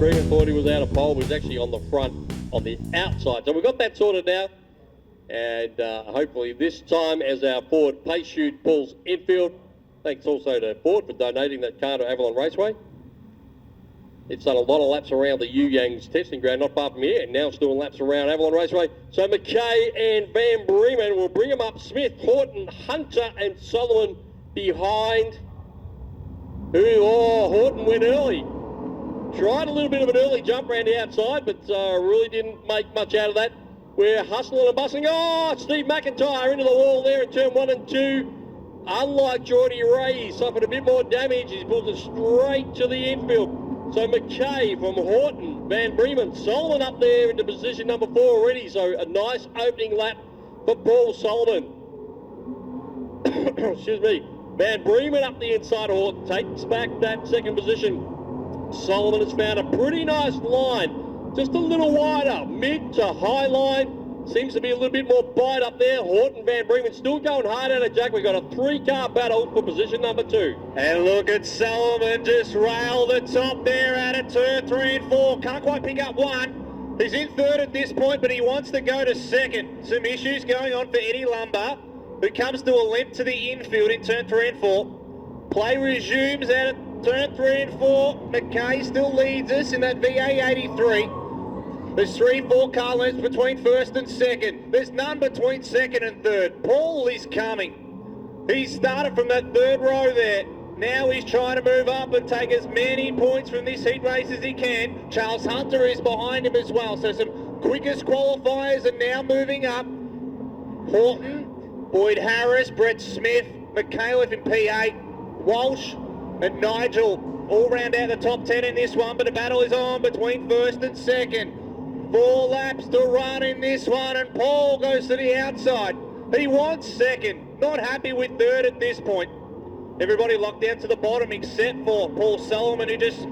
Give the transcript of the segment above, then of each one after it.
Bremen thought he was out of pole, but he's actually on the front, on the outside. So we've got that sorted out. And hopefully this time, as our Ford pace chute pulls infield, thanks also to Ford for donating that car to Avalon Raceway. It's done a lot of laps around the Youyang's testing ground, not far from here, and now it's doing laps around Avalon Raceway. So McKay and Van Bremen will bring them up. Smith, Horton, Hunter and Solomon behind. Horton went early. Tried a little bit of an early jump around the outside, but really didn't make much out of that. We're hustling and bustling. Oh, Steve McIntyre into the wall there in turn 1 and 2. Unlike Geordie Ray, he suffered a bit more damage. He's pulled it straight to the infield. So McKay from Horton, Van Bremen, Solomon up there into position number 4 already. So a nice opening lap for Paul Solomon. Excuse me. Van Bremen up the inside of Horton, takes back that second position. Solomon has found a pretty nice line, just a little wider, mid to high line. Seems to be a little bit more bite up there. Horton, Van Bremen still going hard out of Jack. We've got a 3-car battle for position number 2. And look at Solomon just rail the top there out of turn 3 and 4. Can't quite pick up one. He's in third at this point, but he wants to go to second. Some issues going on for Eddie Lumber, who comes to a limp to the infield in turn 3 and 4. Play resumes out of turn 3 and 4. McKay still leads us in that VA83. There's 3-4 car lengths between first and second. There's none between second and third. Paul is coming. He started from that third row there. Now he's trying to move up and take as many points from this heat race as he can. Charles Hunter is behind him as well. So some quickest qualifiers are now moving up. Horton, Boyd Harris, Brett Smith, McAuliffe in P8, Walsh and Nigel all round out the top 10 in this one, but the battle is on between first and second. 4 laps to run in this one, and Paul goes to the outside. He wants second, not happy with third at this point. Everybody locked down to the bottom except for Paul Solomon, who just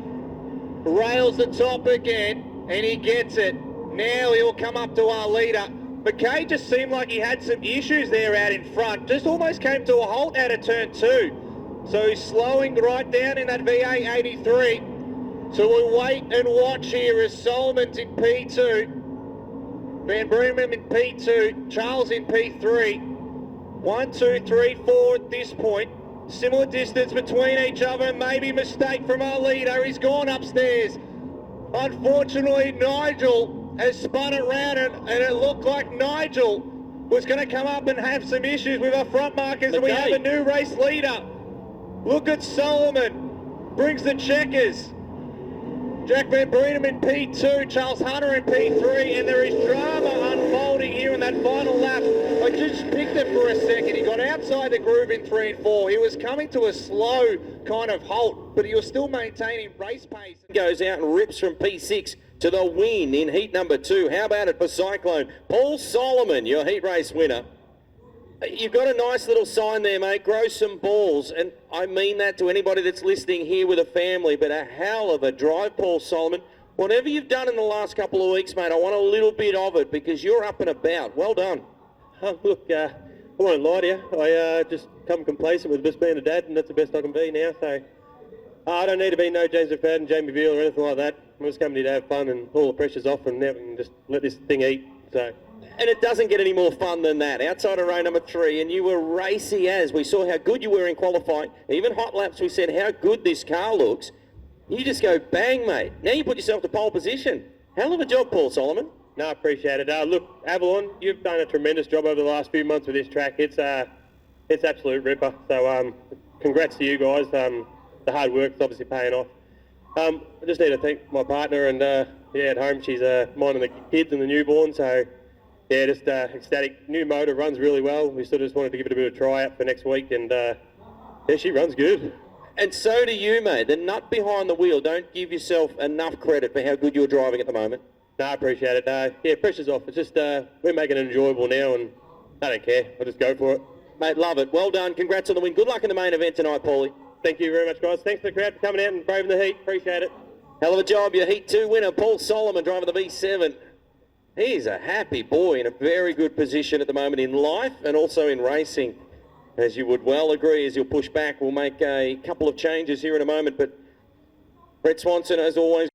rails the top again, and he gets it. Now he'll come up to our leader. McKay just seemed like he had some issues there out in front, just almost came to a halt out of turn 2. So he's slowing right down in that VA83. So we'll wait and watch here as Solomon's in P2, Van Bremen in P2, Charles in P3. 1, 2, 3, 4 at this point. Similar distance between each other, and maybe mistake from our leader. He's gone upstairs. Unfortunately, Nigel has spun it round, and it looked like Nigel was going to come up and have some issues with our front markers, and we have a new race leader. Look at Solomon, brings the checkers. Jack Van Bremen in P2, Charles Hunter in P3, and there is drama unfolding here in that final lap. I just picked it for a second. He got outside the groove in 3 and 4. He was coming to a slow kind of halt, but he was still maintaining race pace. Goes out and rips from P6 to the win in heat number 2. How about it for Cyclone? Paul Solomon, your heat race winner. You've got a nice little sign there, mate. Grow some balls. And I mean that to anybody that's listening here with a family, but a hell of a drive, Paul Solomon. Whatever you've done in the last couple of weeks, mate, I want a little bit of it because you're up and about. Well done. Look, I won't lie to you. I just come complacent with just being a dad, and that's the best I can be now. So I don't need to be no James McFadden, Jamie Veal or anything like that. I'm just coming here to have fun, and all the pressure's off, and now we can just let this thing eat. So. And it doesn't get any more fun than that. Outside of row number 3, and you were racy as. We saw how good you were in qualifying. Even hot laps, we said how good this car looks. You just go bang, mate. Now you put yourself to pole position. Hell of a job, Paul Solomon. No, I appreciate it. Look, Avalon, you've done a tremendous job over the last few months with this track. It's absolute ripper. So congrats to you guys. The hard work's obviously paying off. I just need to thank my partner, and at home she's minding the kids and the newborn. So yeah, just ecstatic. New motor, runs really well. We sort of just wanted to give it a bit of a try out for next week, and she runs good. And so do you, mate. The nut behind the wheel. Don't give yourself enough credit for how good you're driving at the moment. No, I appreciate it. Yeah, pressure's off. It's just we're making it enjoyable now, and I don't care. I'll just go for it. Mate, love it. Well done. Congrats on the win. Good luck in the main event tonight, Paulie. Thank you very much, guys. Thanks to the crowd for coming out and braving the heat. Appreciate it. Hell of a job. Your Heat 2 winner, Paul Solomon, driving the V7. He's a happy boy in a very good position at the moment in life and also in racing. As you would well agree, as you'll push back, we'll make a couple of changes here in a moment. But Brett Swanson, as always,